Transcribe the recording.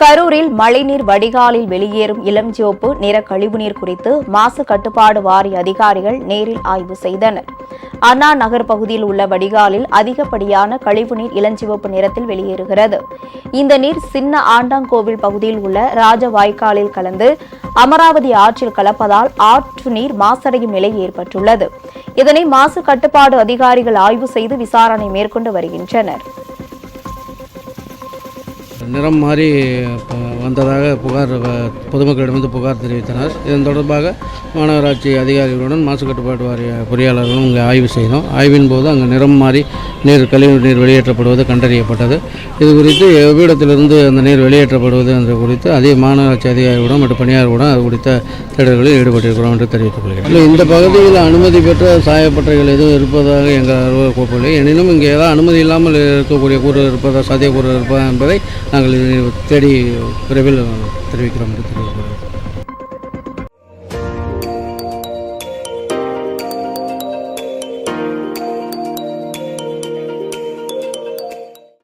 கரூரில் மழைநீர் வடிகாலில் வெளியேறும் இளஞ்சிவப்பு நிற கழிவுநீர் குறித்து மாசு கட்டுப்பாடு வாரிய அதிகாரிகள் நேரில் ஆய்வு செய்தனர். அண்ணா நகர் பகுதியில் உள்ள வடிகாலில் அதிகப்படியான கழிவுநீர் இளஞ்சிவப்பு நிறத்தில் வெளியேறுகிறது. இந்த நீர் சின்ன ஆண்டாங்கோவில் பகுதியில் உள்ள ராஜவாய்க்காலில் கலந்து அமராவதி ஆற்றில் கலப்பதால் ஆற்று நீர் மாசடையும் நிலை ஏற்பட்டுள்ளது. இதனை மாசு கட்டுப்பாடு அதிகாரிகள் ஆய்வு செய்து விசாரணை மேற்கொண்டு வருகின்றனர். நிறம் மாறி வந்ததாக பொதுமக்களிடமிருந்து புகார் தெரிவித்தனர். இதன் தொடர்பாக மாநகராட்சி அதிகாரிகளுடன் மாசு கட்டுப்பாட்டு வாரிய பொறியாளர்களும் இங்கே ஆய்வு செய்தோம். ஆய்வின் போது அங்கே நிறம் மாறி கழிவு நீர் வெளியேற்றப்படுவது கண்டறியப்பட்டது. இது குறித்து எவ்விடத்திலிருந்து அந்த நீர் வெளியேற்றப்படுவது என்ற குறித்து அதே மாநகராட்சி அதிகாரிகளுடன் மற்றும் பணியாளர்களுடன் அது குறித்த தேடல்களில் ஈடுபட்டிருக்கிறோம் என்று தெரிவித்துக் கொள்கிறேன். இந்த பகுதியில் அனுமதி பெற்ற சாயப்பட்டறைகள் எதுவும் இருப்பதாக எங்கள் அலுவலர் கூறவில்லை. எனினும் இங்கே ஏதாவது அனுமதி இல்லாமல் இருக்கக்கூடிய கூறு இருப்பதா சாத்தியக்கூறு இருப்பதா என்பதை நாங்கள் தேடி விரைவில் தெரிவிக்கிறோம் என்று தெரிவிக்கிறோம்.